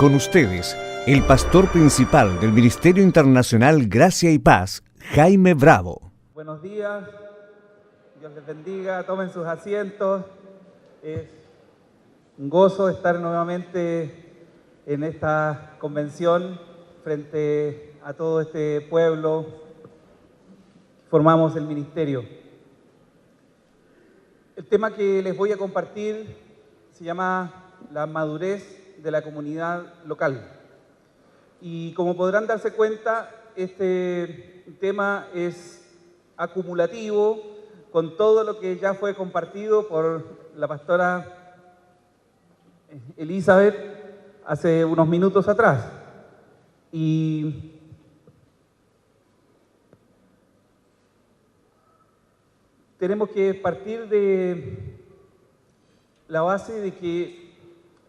con ustedes, el pastor principal del Ministerio Internacional Gracia y Paz, Jaime Bravo. Buenos días, Dios les bendiga, tomen sus asientos. Es un gozo estar nuevamente en esta convención frente a todo este pueblo. Formamos el ministerio. El tema que les voy a compartir se llama la madurez de la comunidad local. Y como podrán darse cuenta, este tema es acumulativo con todo lo que ya fue compartido por la pastora Elizabeth hace unos minutos atrás. Y tenemos que partir de la base de que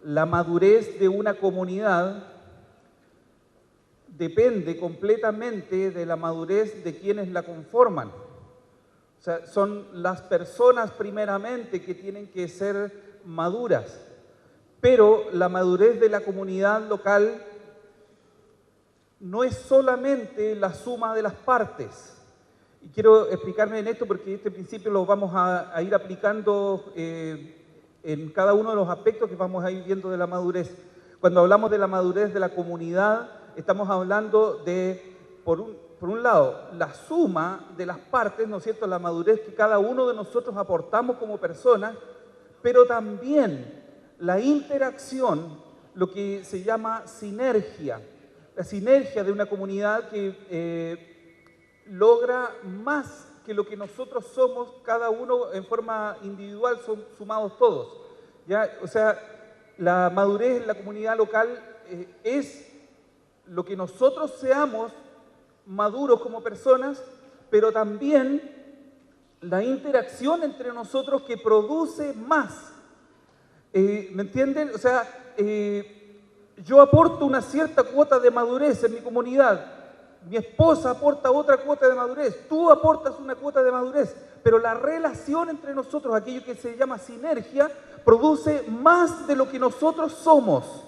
la madurez de una comunidad depende completamente de la madurez de quienes la conforman. O sea, son las personas primeramente que tienen que ser maduras, pero la madurez de la comunidad local no es solamente la suma de las partes. Y quiero explicarme en esto porque este principio lo vamos a ir aplicando en cada uno de los aspectos que vamos a ir viendo de la madurez. Cuando hablamos de la madurez de la comunidad, estamos hablando de, por un lado, la suma de las partes, ¿no es cierto?, la madurez que cada uno de nosotros aportamos como personas, pero también la interacción, lo que se llama sinergia, la sinergia de una comunidad que logra más que lo que nosotros somos, cada uno en forma individual, son sumados todos. ¿Ya? O sea, la madurez en la comunidad local es lo que nosotros seamos maduros como personas, pero también la interacción entre nosotros que produce más. ¿Me entienden? O sea, yo aporto una cierta cuota de madurez en mi comunidad. Mi esposa aporta otra cuota de madurez, tú aportas una cuota de madurez, pero la relación entre nosotros, aquello que se llama sinergia, produce más de lo que nosotros somos.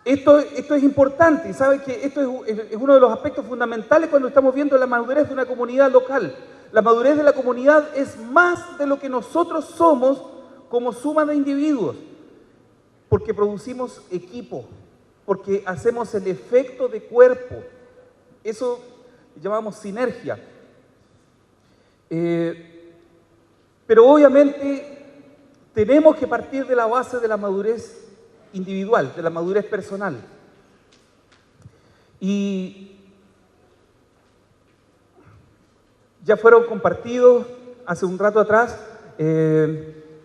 Esto es importante, y saben que esto es uno de los aspectos fundamentales cuando estamos viendo la madurez de una comunidad local. La madurez de la comunidad es más de lo que nosotros somos como suma de individuos, porque producimos equipo, porque hacemos el efecto de cuerpo. Eso llamamos sinergia. Pero obviamente tenemos que partir de la base de la madurez individual, de la madurez personal. Y ya fueron compartidos hace un rato atrás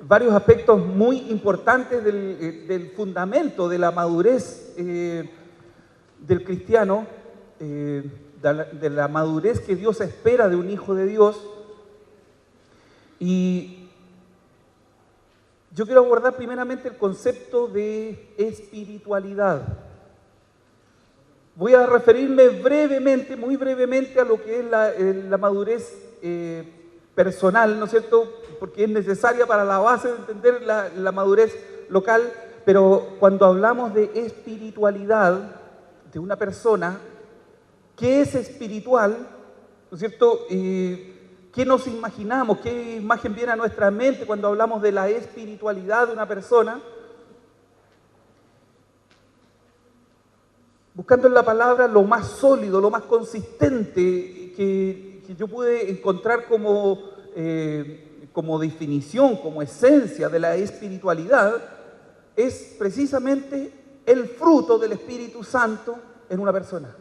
varios aspectos muy importantes del fundamento de la madurez del cristiano, de la madurez que Dios espera de un hijo de Dios. Y yo quiero abordar primeramente el concepto de espiritualidad. Voy a referirme brevemente, muy brevemente, a lo que es la madurez personal, ¿no es cierto? Porque es necesaria para la base de entender la madurez local, pero cuando hablamos de espiritualidad de una persona, ¿qué es espiritual? ¿No es cierto? ¿Qué nos imaginamos? ¿Qué imagen viene a nuestra mente cuando hablamos de la espiritualidad de una persona? Buscando en la palabra lo más sólido, lo más consistente que yo pude encontrar como definición, como esencia de la espiritualidad, es precisamente el fruto del Espíritu Santo en una persona.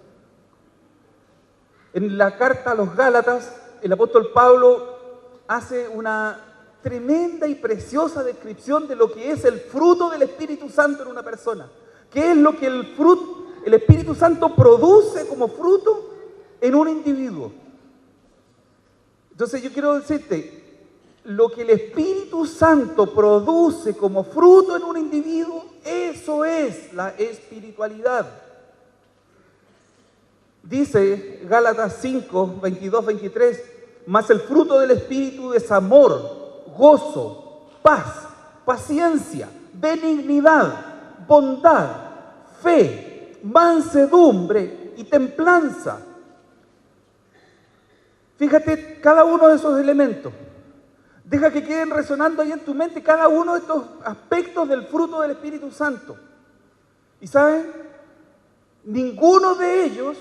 En la carta a los Gálatas, el apóstol Pablo hace una tremenda y preciosa descripción de lo que es el fruto del Espíritu Santo en una persona. ¿Qué es lo que el Espíritu Santo produce como fruto en un individuo? Entonces yo quiero decirte, lo que el Espíritu Santo produce como fruto en un individuo, eso es la espiritualidad. Dice Gálatas 5, 22, 23, mas el fruto del Espíritu es amor, gozo, paz, paciencia, benignidad, bondad, fe, mansedumbre y templanza. Fíjate cada uno de esos elementos. Deja que queden resonando ahí en tu mente cada uno de estos aspectos del fruto del Espíritu Santo. Y ¿saben? Ninguno de ellos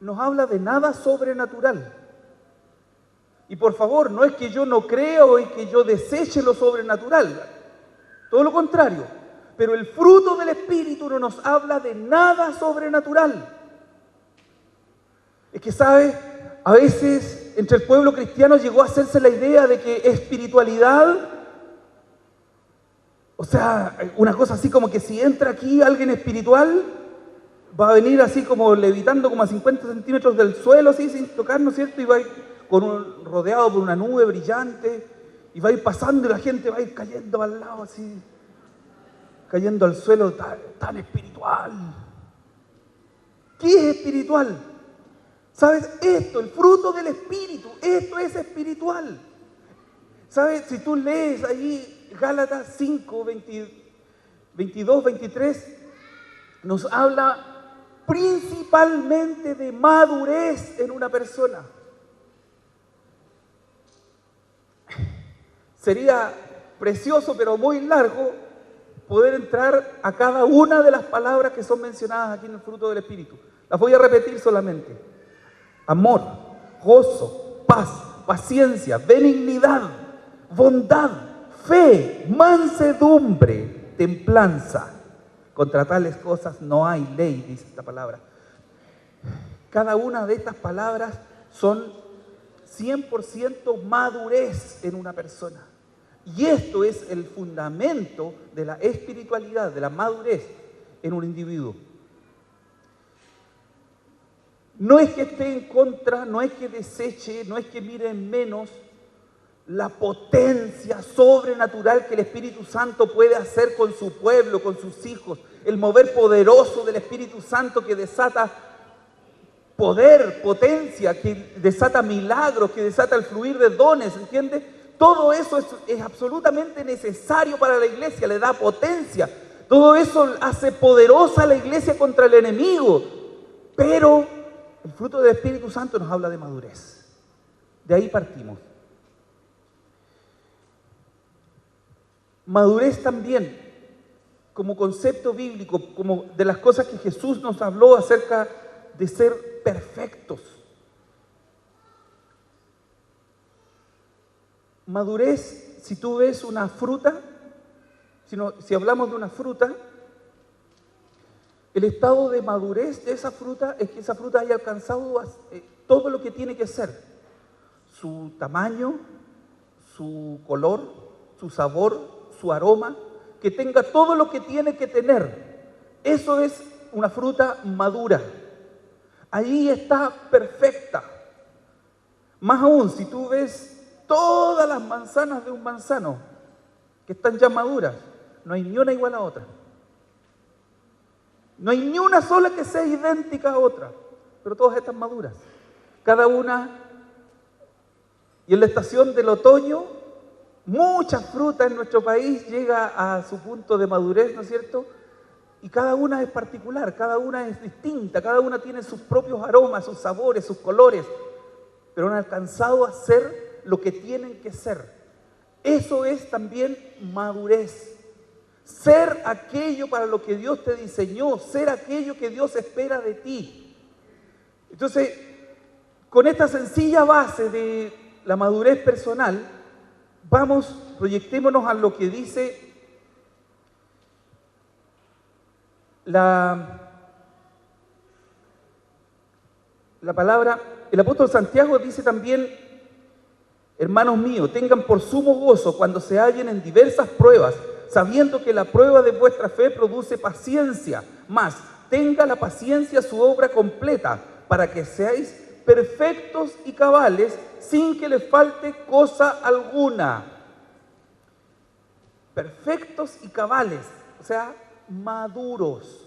nos habla de nada sobrenatural. Y por favor, no es que yo no crea o es que yo deseche lo sobrenatural. Todo lo contrario. Pero el fruto del Espíritu no nos habla de nada sobrenatural. Es que, ¿sabes? A veces entre el pueblo cristiano llegó a hacerse la idea de que espiritualidad, o sea, una cosa así como que si entra aquí alguien espiritual, va a venir así como levitando como a 50 centímetros del suelo, así sin tocar, ¿no es cierto? Y va a ir rodeado por una nube brillante, y va a ir pasando y la gente va a ir cayendo al lado así, cayendo al suelo tan espiritual. ¿Qué es espiritual? ¿Sabes? Esto, el fruto del Espíritu, esto es espiritual. ¿Sabes? Si tú lees allí Gálatas 5, 22, 23, nos habla principalmente de madurez en una persona. Sería precioso, pero muy largo, poder entrar a cada una de las palabras que son mencionadas aquí en el fruto del Espíritu. Las voy a repetir solamente. Amor, gozo, paz, paciencia, benignidad, bondad, fe, mansedumbre, templanza. Contra tales cosas no hay ley, dice esta palabra. Cada una de estas palabras son 100% madurez en una persona. Y esto es el fundamento de la espiritualidad, de la madurez en un individuo. No es que esté en contra, no es que deseche, no es que mire en menos la potencia sobrenatural que el Espíritu Santo puede hacer con su pueblo, con sus hijos. El mover poderoso del Espíritu Santo que desata poder, potencia, que desata milagros, que desata el fluir de dones, ¿entiendes? Todo eso es absolutamente necesario para la iglesia, le da potencia. Todo eso hace poderosa a la iglesia contra el enemigo. Pero el fruto del Espíritu Santo nos habla de madurez. De ahí partimos. Madurez también, como concepto bíblico, como de las cosas que Jesús nos habló acerca de ser perfectos. Madurez, si tú ves una fruta, si hablamos de una fruta, el estado de madurez de esa fruta es que esa fruta haya alcanzado todo lo que tiene que ser. Su tamaño, su color, su sabor, su aroma, que tenga todo lo que tiene que tener. Eso es una fruta madura. Ahí está perfecta. Más aún, si tú ves todas las manzanas de un manzano que están ya maduras, no hay ni una igual a otra. No hay ni una sola que sea idéntica a otra, pero todas están maduras. Cada una, y en la estación del otoño, mucha fruta en nuestro país llega a su punto de madurez, ¿no es cierto? Y cada una es particular, cada una es distinta, cada una tiene sus propios aromas, sus sabores, sus colores, pero han alcanzado a ser lo que tienen que ser. Eso es también madurez. Ser aquello para lo que Dios te diseñó, ser aquello que Dios espera de ti. Entonces, con esta sencilla base de la madurez personal, proyectémonos a lo que dice la palabra. El apóstol Santiago dice también: hermanos míos, tengan por sumo gozo cuando se hallen en diversas pruebas, sabiendo que la prueba de vuestra fe produce paciencia. Mas tenga la paciencia su obra completa, para que seáis perfectos y cabales, sin que les falte cosa alguna. Perfectos y cabales, o sea, maduros,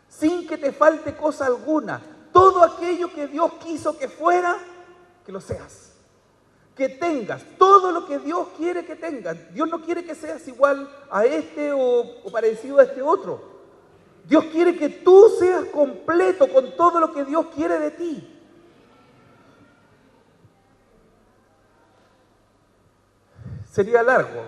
sin que te falte cosa alguna. Todo aquello que Dios quiso que fuera, que lo seas. que tengas todo lo que Dios quiere que tengas. Dios no quiere que seas igual a este o parecido a este otro. Dios quiere que tú seas completo con todo lo que Dios quiere de ti. Sería largo,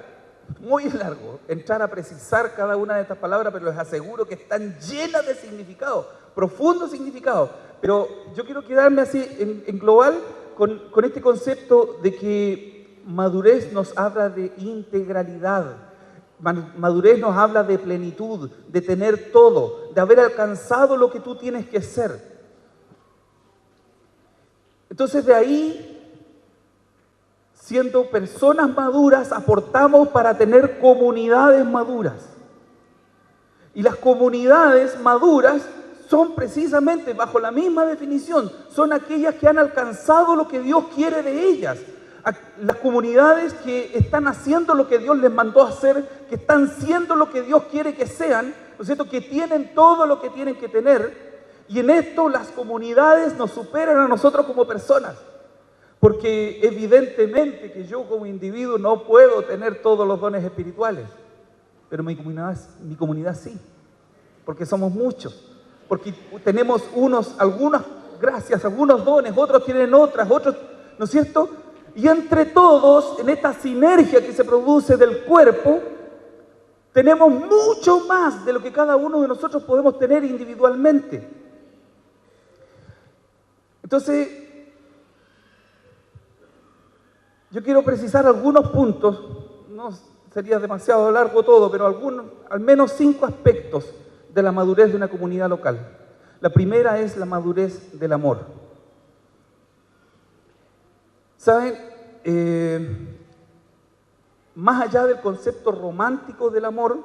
muy largo, entrar a precisar cada una de estas palabras, pero les aseguro que están llenas de significado, profundo significado. Pero yo quiero quedarme así en global con este concepto de que madurez nos habla de integralidad. Madurez nos habla de plenitud, de tener todo, de haber alcanzado lo que tú tienes que ser. Entonces de ahí, siendo personas maduras, aportamos para tener comunidades maduras. Y las comunidades maduras son precisamente, bajo la misma definición, son aquellas que han alcanzado lo que Dios quiere de ellas. Las comunidades que están haciendo lo que Dios les mandó a hacer, que están siendo lo que Dios quiere que sean, ¿no es cierto?, que tienen todo lo que tienen que tener. Y en esto las comunidades nos superan a nosotros como personas. Porque evidentemente que yo como individuo no puedo tener todos los dones espirituales, pero mi comunidad sí, porque somos muchos, porque tenemos algunas gracias, algunos dones, otros tienen otras, otros, ¿no es cierto? Y entre todos, en esta sinergia que se produce del cuerpo, tenemos mucho más de lo que cada uno de nosotros podemos tener individualmente. Entonces, yo quiero precisar algunos puntos, no sería demasiado largo todo, pero al menos 5 aspectos de la madurez de una comunidad local. La primera es la madurez del amor. ¿Saben? Más allá del concepto romántico del amor,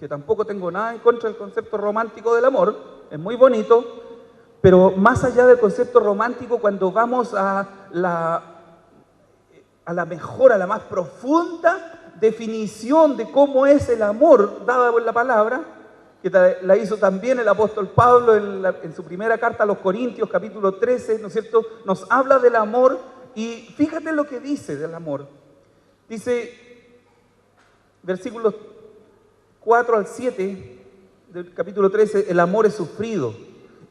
que tampoco tengo nada en contra del concepto romántico del amor, es muy bonito, pero más allá del concepto romántico, cuando vamos a la mejor, a la más profunda definición de cómo es el amor dada por la palabra, que la hizo también el apóstol Pablo en su primera carta a los Corintios, capítulo 13, ¿no es cierto? Nos habla del amor y fíjate lo que dice del amor. Dice, versículos 4 al 7 del capítulo 13, el amor es sufrido,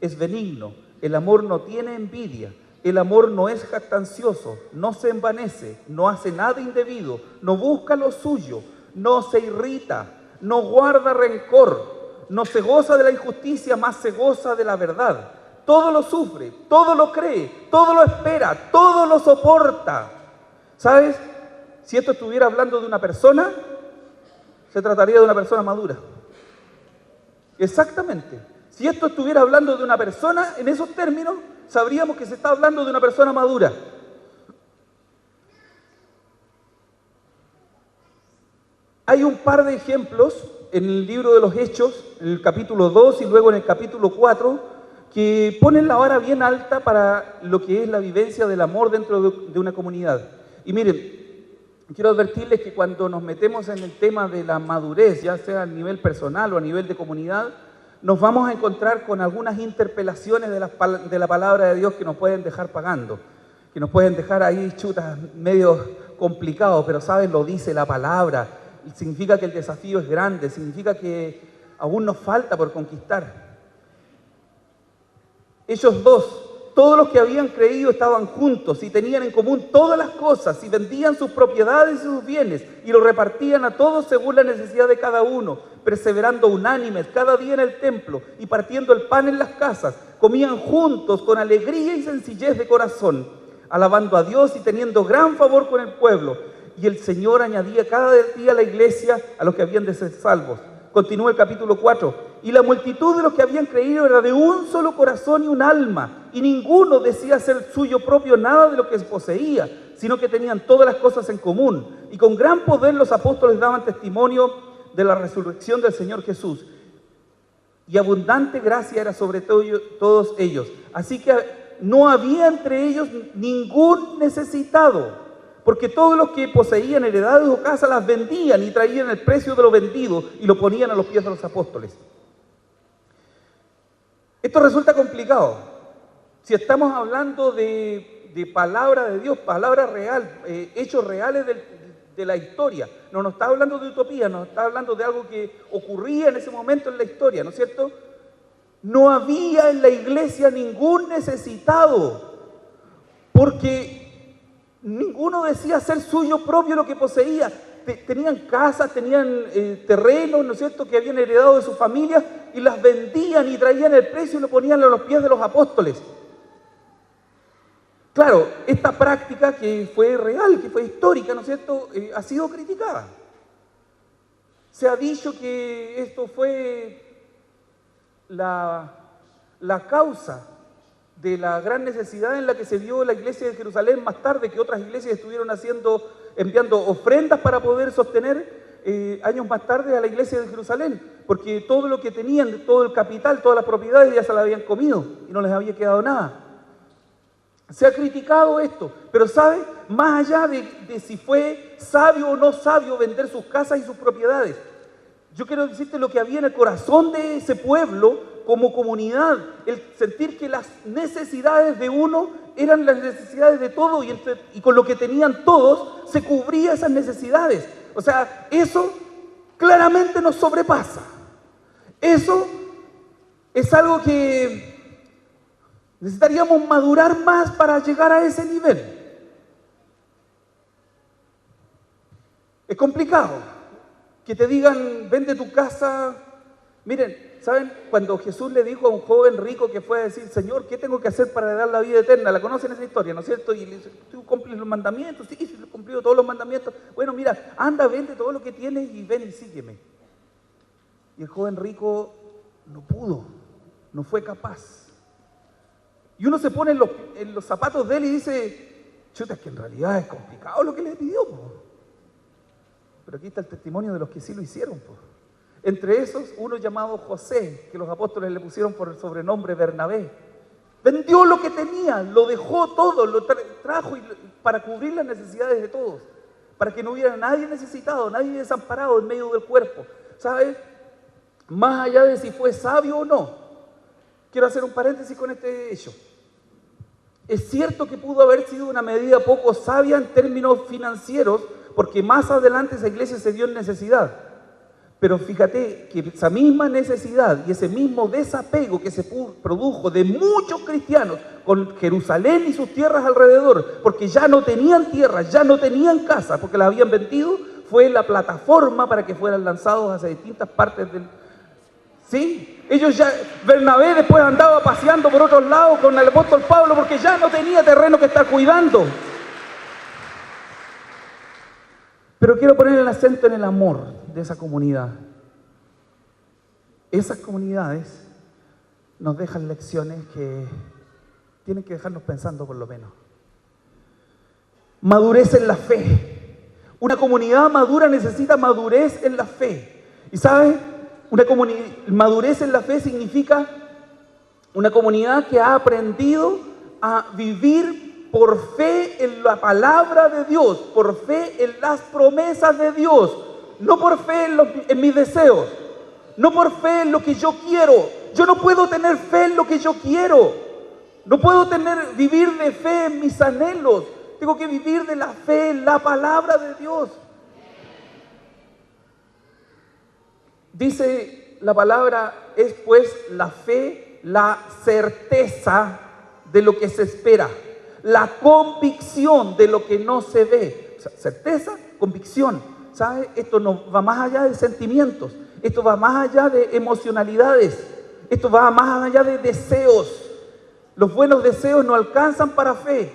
es benigno, el amor no tiene envidia. El amor no es jactancioso, no se envanece, no hace nada indebido, no busca lo suyo, no se irrita, no guarda rencor, no se goza de la injusticia, más se goza de la verdad. Todo lo sufre, todo lo cree, todo lo espera, todo lo soporta. ¿Sabes? Si esto estuviera hablando de una persona, se trataría de una persona madura. Exactamente. Si esto estuviera hablando de una persona, en esos términos, sabríamos que se está hablando de una persona madura. Hay un par de ejemplos en el libro de los Hechos, en el capítulo 2 y luego en el capítulo 4, que ponen la vara bien alta para lo que es la vivencia del amor dentro de una comunidad. Y miren, quiero advertirles que cuando nos metemos en el tema de la madurez, ya sea a nivel personal o a nivel de comunidad, nos vamos a encontrar con algunas interpelaciones de la palabra de Dios que nos pueden dejar pagando, que nos pueden dejar ahí chutas medio complicados, pero ¿saben? Lo dice la palabra, y significa que el desafío es grande, significa que aún nos falta por conquistar. Ellos dos, todos los que habían creído estaban juntos y tenían en común todas las cosas y vendían sus propiedades y sus bienes y lo repartían a todos según la necesidad de cada uno, perseverando unánimes cada día en el templo y partiendo el pan en las casas, comían juntos con alegría y sencillez de corazón, alabando a Dios y teniendo gran favor con el pueblo. Y el Señor añadía cada día a la iglesia a los que habían de ser salvos. Continúa el capítulo 4. Y la multitud de los que habían creído era de un solo corazón y un alma, y ninguno decía ser suyo propio nada de lo que poseía, sino que tenían todas las cosas en común. Y con gran poder los apóstoles daban testimonio de la resurrección del Señor Jesús. Y abundante gracia era sobre todos ellos. Así que no había entre ellos ningún necesitado, porque todos los que poseían heredades o casas las vendían y traían el precio de lo vendido y lo ponían a los pies de los apóstoles. Esto resulta complicado. Si estamos hablando de de palabra de Dios, palabra real, hechos reales de la historia. No nos está hablando de utopía, nos está hablando de algo que ocurría en ese momento en la historia, ¿no es cierto? No había en la iglesia ningún necesitado, porque ninguno decía ser suyo propio lo que poseía. Tenían casas, tenían terrenos, ¿no es cierto?, que habían heredado de sus familias y las vendían y traían el precio y lo ponían a los pies de los apóstoles. Claro, esta práctica que fue real, que fue histórica, ¿no es cierto?, ha sido criticada. Se ha dicho que esto fue la causa de la gran necesidad en la que se vio la iglesia de Jerusalén más tarde, que otras iglesias estuvieron enviando ofrendas para poder sostener años más tarde a la iglesia de Jerusalén, porque todo lo que tenían, todo el capital, todas las propiedades ya se las habían comido y no les había quedado nada. Se ha criticado esto, pero ¿sabe? Más allá de si fue sabio o no sabio vender sus casas y sus propiedades, yo quiero decirte lo que había en el corazón de ese pueblo como comunidad, el sentir que las necesidades de uno eran las necesidades de todos y con lo que tenían todos se cubría esas necesidades. O sea, eso claramente nos sobrepasa. Eso es algo que necesitaríamos madurar más para llegar a ese nivel. Es complicado que te digan, vende tu casa. Miren, ¿saben? Cuando Jesús le dijo a un joven rico que fue a decir, Señor, ¿qué tengo que hacer para dar la vida eterna? ¿La conocen esa historia, no es cierto? Y le dice, ¿tú cumples los mandamientos? Sí, he cumplido todos los mandamientos. Bueno, mira, anda, vende todo lo que tienes y ven y sígueme. Y el joven rico no pudo, no fue capaz. Y uno se pone en los zapatos de él y dice, chuta, es que en realidad es complicado lo que le pidió, po. Pero aquí está el testimonio de los que sí lo hicieron, po. Entre esos, uno llamado José, que los apóstoles le pusieron por el sobrenombre Bernabé. Vendió lo que tenía, lo dejó todo, lo trajo para cubrir las necesidades de todos, para que no hubiera nadie necesitado, nadie desamparado en medio del cuerpo. ¿Sabes? Más allá de si fue sabio o no, quiero hacer un paréntesis con este hecho. Es cierto que pudo haber sido una medida poco sabia en términos financieros, porque más adelante esa iglesia se vio en necesidad. Pero fíjate que esa misma necesidad y ese mismo desapego que se produjo de muchos cristianos con Jerusalén y sus tierras alrededor, porque ya no tenían tierras, ya no tenían casas, porque las habían vendido, fue la plataforma para que fueran lanzados hacia distintas partes del... ¿Sí? Ellos ya, Bernabé después andaba paseando por otros lados con el apóstol Pablo porque ya no tenía terreno que estar cuidando. Pero quiero poner el acento en el amor de esa comunidad. Esas comunidades nos dejan lecciones que tienen que dejarnos pensando por lo menos. Madurez en la fe. Una comunidad madura necesita madurez en la fe. ¿Y sabes? Madurez en la fe significa una comunidad que ha aprendido a vivir por fe en la palabra de Dios, por fe en las promesas de Dios, no por fe en mis deseos, no por fe en lo que yo quiero. Yo no puedo tener fe en lo que yo quiero, no puedo vivir de fe en mis anhelos, tengo que vivir de la fe en la palabra de Dios. Dice la palabra, es pues la fe, la certeza de lo que se espera, la convicción de lo que no se ve. O sea, certeza, convicción. ¿Sabes? Esto no va más allá de sentimientos, esto va más allá de emocionalidades, esto va más allá de deseos. Los buenos deseos no alcanzan para fe.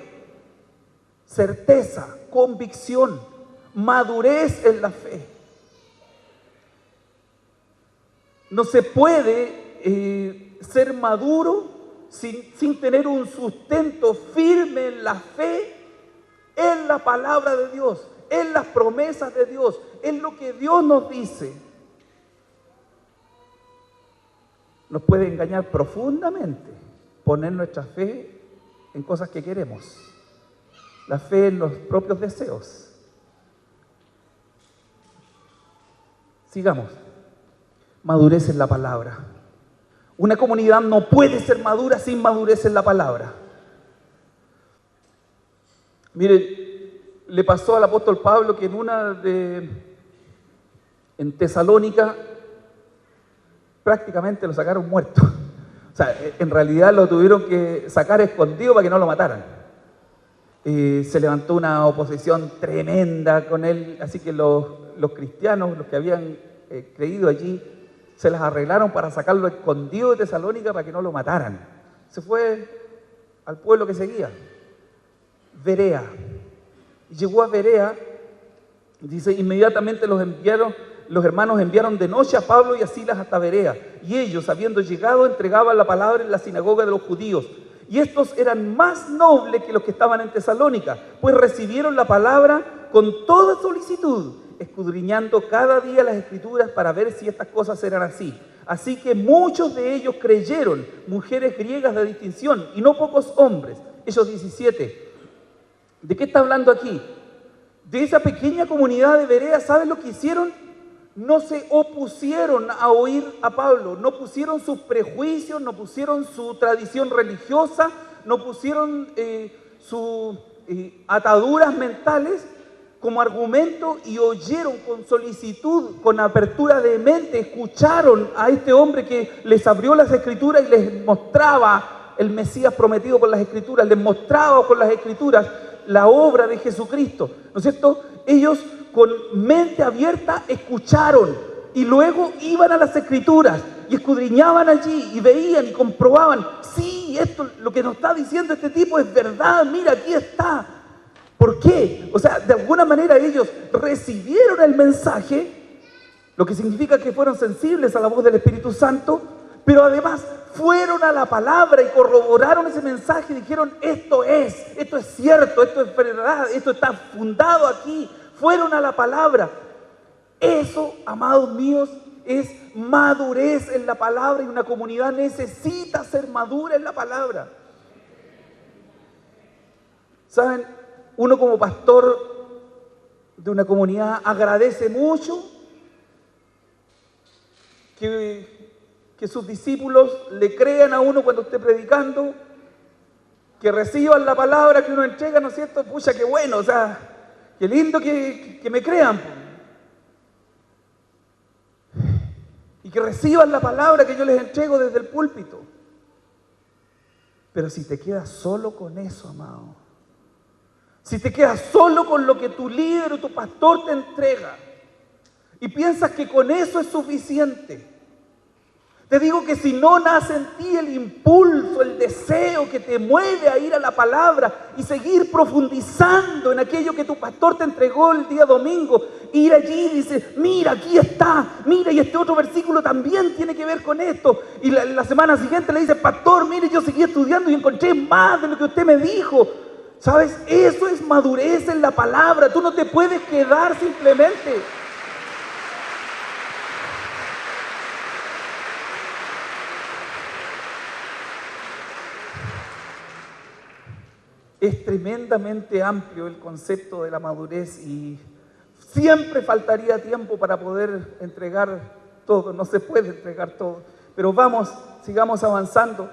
Certeza, convicción, madurez en la fe. No se puede ser maduro sin tener un sustento firme en la fe, en la palabra de Dios, en las promesas de Dios, en lo que Dios nos dice. Nos puede engañar profundamente poner nuestra fe en cosas que queremos, la fe en los propios deseos. Sigamos. Madurez en la palabra. Una comunidad no puede ser madura sin madurez en la palabra. Miren, le pasó al apóstol Pablo que en Tesalónica prácticamente lo sacaron muerto. O sea, en realidad lo tuvieron que sacar escondido para que no lo mataran. Se levantó una oposición tremenda con él, así que los cristianos, los que habían creído allí, se las arreglaron para sacarlo escondido de Tesalónica para que no lo mataran. Se fue al pueblo que seguía, Berea. Y llegó a Berea, dice, inmediatamente los hermanos enviaron de noche a Pablo y a Silas hasta Berea. Y ellos, habiendo llegado, entregaban la palabra en la sinagoga de los judíos. Y estos eran más nobles que los que estaban en Tesalónica, pues recibieron la palabra con toda solicitud, escudriñando cada día las escrituras para ver si estas cosas eran así. Así que muchos de ellos creyeron, mujeres griegas de distinción, y no pocos hombres. Hechos 17. ¿De qué está hablando aquí? De esa pequeña comunidad de Berea. ¿Saben lo que hicieron? No se opusieron a oír a Pablo, no pusieron sus prejuicios, no pusieron su tradición religiosa, no pusieron sus ataduras mentales como argumento y oyeron con solicitud, con apertura de mente, escucharon a este hombre que les abrió las escrituras y les mostraba el Mesías prometido por las escrituras, les mostraba con las escrituras la obra de Jesucristo, ¿no es cierto? Ellos con mente abierta escucharon y luego iban a las escrituras y escudriñaban allí y veían y comprobaban, sí, esto, lo que nos está diciendo este tipo es verdad, mira, aquí está. ¿Por qué? O sea, de alguna manera ellos recibieron el mensaje, lo que significa que fueron sensibles a la voz del Espíritu Santo, pero además fueron a la palabra y corroboraron ese mensaje y dijeron, esto es cierto, esto es verdad, esto está fundado aquí. Fueron a la palabra. Eso, amados míos, es madurez en la palabra, y una comunidad necesita ser madura en la palabra. ¿Saben? Uno como pastor de una comunidad agradece mucho que sus discípulos le crean a uno cuando esté predicando, que reciban la palabra que uno entrega, ¿no es cierto? Pucha, qué bueno, o sea, qué lindo que me crean. Y que reciban la palabra que yo les entrego desde el púlpito. Pero si te quedas solo con eso, amado, si te quedas solo con lo que tu líder o tu pastor te entrega y piensas que con eso es suficiente, te digo que si no nace en ti el impulso, el deseo que te mueve a ir a la palabra y seguir profundizando en aquello que tu pastor te entregó el día domingo, ir allí y dice, mira, aquí está, mira, y este otro versículo también tiene que ver con esto, y la semana siguiente le dice, pastor, mire, yo seguí estudiando y encontré más de lo que usted me dijo. ¿Sabes? Eso es madurez en la palabra. Tú no te puedes quedar simplemente. Es tremendamente amplio el concepto de la madurez y siempre faltaría tiempo para poder entregar todo. No se puede entregar todo. Pero sigamos avanzando.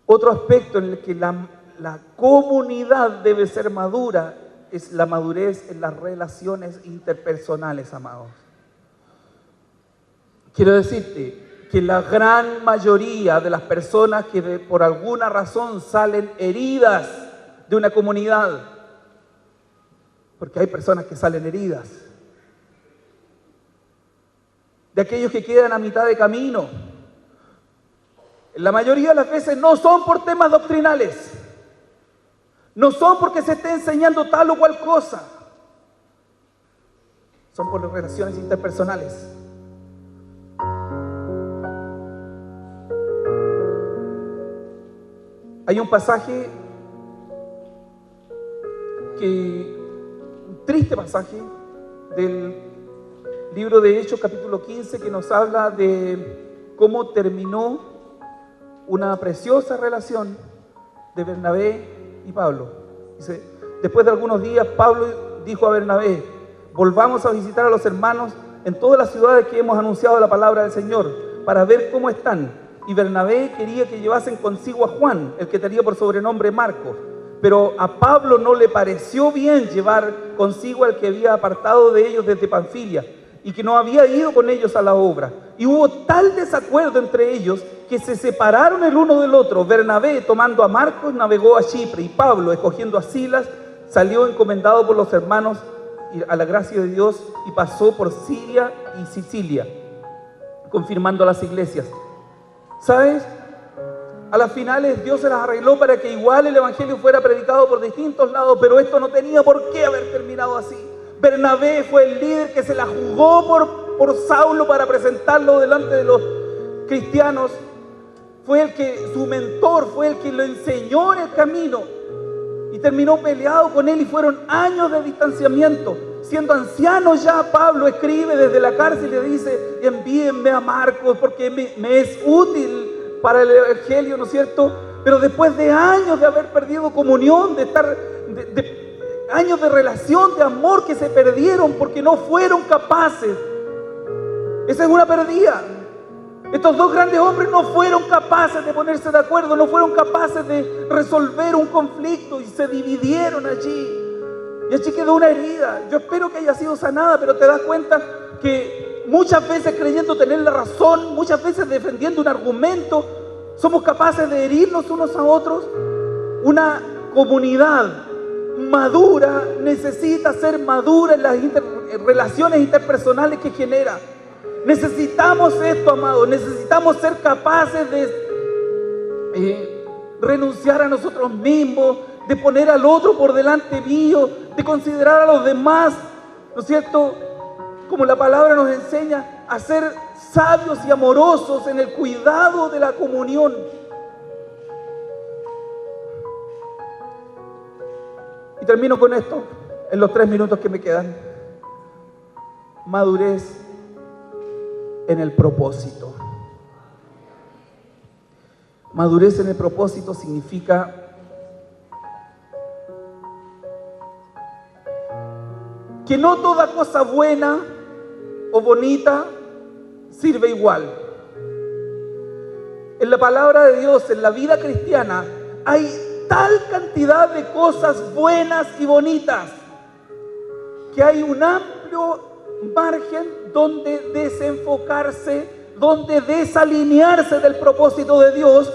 Otro aspecto en el que la comunidad debe ser madura es la madurez en las relaciones interpersonales, amados. Quiero decirte que la gran mayoría de las personas que por alguna razón salen heridas de una comunidad, porque hay personas que salen heridas, de aquellos que quedan a mitad de camino, la mayoría de las veces no son por temas doctrinales, no son porque se esté enseñando tal o cual cosa, son por las relaciones interpersonales. Hay un pasaje un triste pasaje del libro de Hechos, capítulo 15, que nos habla de cómo terminó una preciosa relación de Bernabé y Pablo. Dice, después de algunos días, Pablo dijo a Bernabé, volvamos a visitar a los hermanos en todas las ciudades que hemos anunciado la palabra del Señor, para ver cómo están. Y Bernabé quería que llevasen consigo a Juan, el que tenía por sobrenombre Marcos. pero a Pablo no le pareció bien llevar consigo al que había apartado de ellos desde Panfilia y que no había ido con ellos a la obra. Y hubo tal desacuerdo entre ellos que se separaron el uno del otro. Bernabé, tomando a Marcos, navegó a Chipre, y Pablo, escogiendo a Silas, salió encomendado por los hermanos a la gracia de Dios y pasó por Siria y Sicilia, confirmando las iglesias. ¿Sabes? A las finales Dios se las arregló para que igual el evangelio fuera predicado por distintos lados, pero esto no tenía por qué haber terminado así. Bernabé fue el líder que se la jugó por Saulo para presentarlo delante de los cristianos. Fue el que, su mentor, fue el que lo enseñó en el camino y terminó peleado con él, y fueron años de distanciamiento. Siendo anciano ya, Pablo escribe desde la cárcel y le dice: envíenme a Marcos porque me es útil para el evangelio, ¿no es cierto? Pero después de años de haber perdido comunión, años de relación, de amor que se perdieron porque no fueron capaces. Esa es una pérdida. Estos dos grandes hombres no fueron capaces de ponerse de acuerdo, no fueron capaces de resolver un conflicto y se dividieron allí. Y allí quedó una herida. Yo espero que haya sido sanada, pero te das cuenta que muchas veces, creyendo tener la razón, muchas veces defendiendo un argumento, somos capaces de herirnos unos a otros. Una comunidad madura necesita ser madura en las relaciones interpersonales que genera. Necesitamos esto, amados. Necesitamos ser capaces de renunciar a nosotros mismos, de poner al otro por delante mío, de considerar a los demás, ¿no es cierto?, como la palabra nos enseña, a ser sabios y amorosos en el cuidado de la comunión. Y termino con esto, en los 3 minutos que me quedan. Madurez en el propósito. Madurez en el propósito significa que no toda cosa buena o bonita sirve igual. En la palabra de Dios, en la vida cristiana, hay tal cantidad de cosas buenas y bonitas que hay un amplio margen donde desenfocarse, donde desalinearse del propósito de Dios.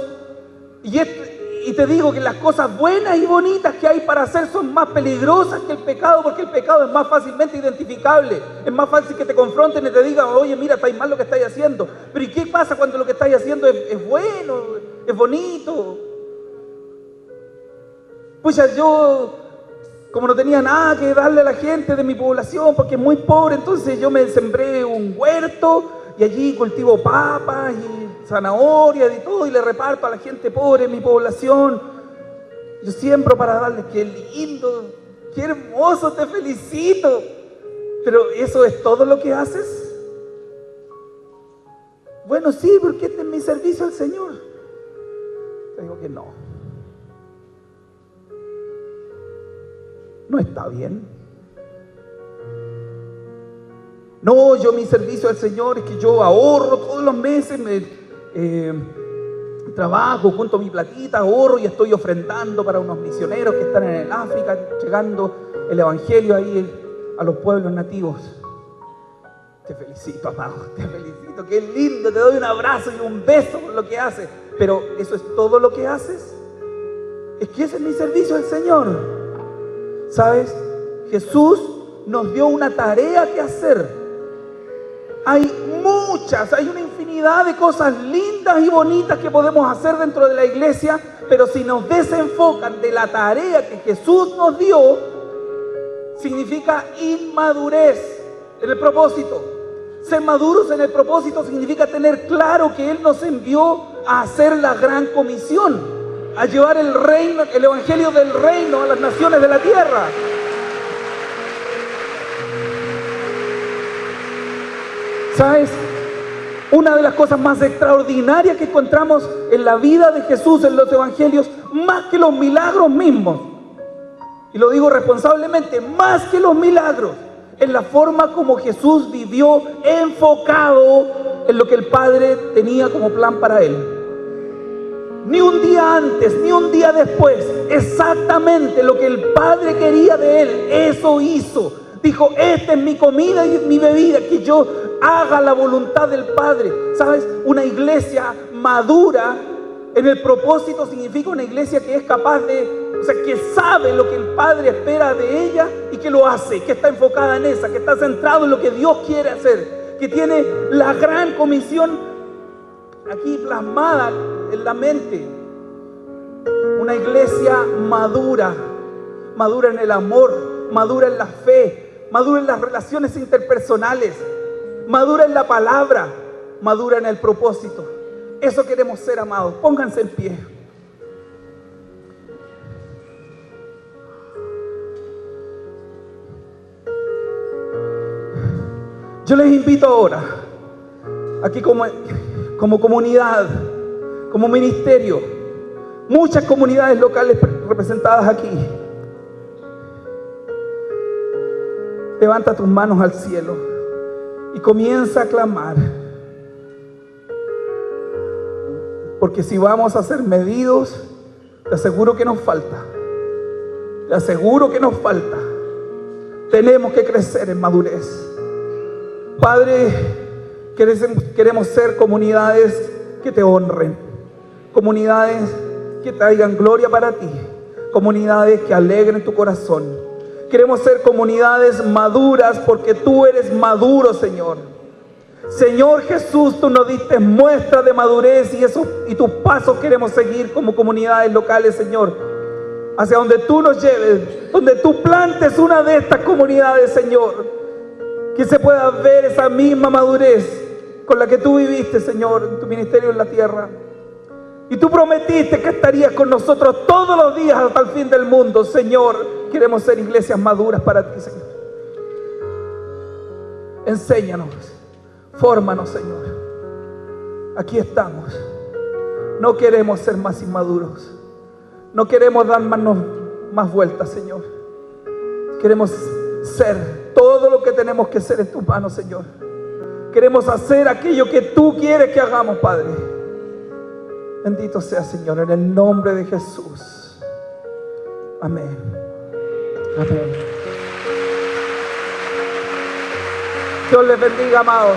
Y te digo que las cosas buenas y bonitas que hay para hacer son más peligrosas que el pecado, porque el pecado es más fácilmente identificable. Es más fácil que te confronten y te digan: oye, mira, estáis mal lo que estáis haciendo. Pero ¿y qué pasa cuando lo que estáis haciendo es bueno, es bonito? Pues yo, como no tenía nada que darle a la gente de mi población, porque es muy pobre, entonces yo me sembré un huerto y allí cultivo papas y zanahorias y todo, y le reparto a la gente pobre en mi población. Yo siembro para darles. Qué lindo, qué hermoso, te felicito. Pero ¿eso es todo lo que haces? Bueno, sí, porque este es mi servicio al Señor. Te digo que no. No está bien. No, mi servicio al Señor es que yo ahorro todos los meses, trabajo, junto mi platita, ahorro y estoy ofrendando para unos misioneros que están en el África, llegando el evangelio ahí a los pueblos nativos. Te felicito, amado, te felicito, qué lindo, te doy un abrazo y un beso por lo que haces. Pero ¿eso es todo lo que haces? Es que ese es mi servicio al Señor. ¿Sabes? Jesús nos dio una tarea que hacer. Hay una infinidad de cosas lindas y bonitas que podemos hacer dentro de la iglesia, pero si nos desenfocan de la tarea que Jesús nos dio, significa inmadurez en el propósito. Ser maduros en el propósito significa tener claro que Él nos envió a hacer la gran comisión, a llevar el reino, el evangelio del reino a las naciones de la tierra. ¿Sabes? Una de las cosas más extraordinarias que encontramos en la vida de Jesús, en los evangelios, más que los milagros mismos, y lo digo responsablemente, más que los milagros, en la forma como Jesús vivió enfocado en lo que el Padre tenía como plan para Él. ni un día antes, ni un día después. Exactamente lo que el Padre quería de él, eso hizo. Dijo, esta es mi comida y mi bebida, que yo haga la voluntad del Padre. ¿Sabes? Una iglesia madura en el propósito significa una iglesia que es capaz de, que sabe lo que el Padre espera de ella y que lo hace, que está enfocada en esa, que está centrado en lo que Dios quiere hacer, que tiene la gran comisión aquí plasmada en la mente. Una iglesia madura, madura en el amor, madura en la fe, madura en las relaciones interpersonales, madura en la palabra, madura en el propósito. Eso queremos ser, amados. Pónganse en pie. Yo les invito ahora, aquí como comunidad, como ministerio, muchas comunidades locales representadas aquí. Levanta tus manos al cielo y comienza a clamar. Porque si vamos a ser medidos, te aseguro que nos falta. Te aseguro que nos falta. Tenemos que crecer en madurez. Padre, queremos ser comunidades que te honren. Comunidades que traigan gloria para ti. Comunidades que alegren tu corazón. Queremos ser comunidades maduras porque tú eres maduro, Señor. Señor Jesús, tú nos diste muestra de madurez y tus pasos queremos seguir como comunidades locales, Señor. Hacia donde tú nos lleves, donde tú plantes una de estas comunidades, Señor. Que se pueda ver esa misma madurez con la que tú viviste, Señor, en tu ministerio en la tierra. Y tú prometiste que estarías con nosotros todos los días hasta el fin del mundo, Señor. Queremos ser iglesias maduras para ti, Señor. Enséñanos. Fórmanos, Señor. Aquí estamos. No queremos ser más inmaduros. No queremos dar más vueltas, Señor. Queremos ser todo lo que tenemos que ser en tus manos, Señor. Queremos hacer aquello que tú quieres que hagamos, Padre. Bendito sea, Señor, en el nombre de Jesús. Amén. Amén. Dios les bendiga, amados.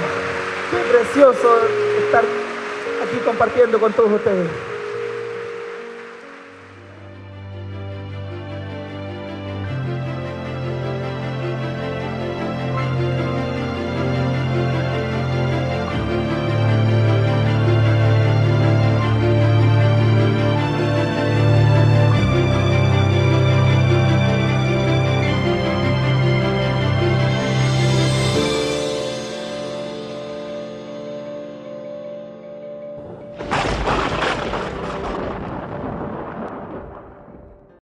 Qué precioso estar aquí compartiendo con todos ustedes.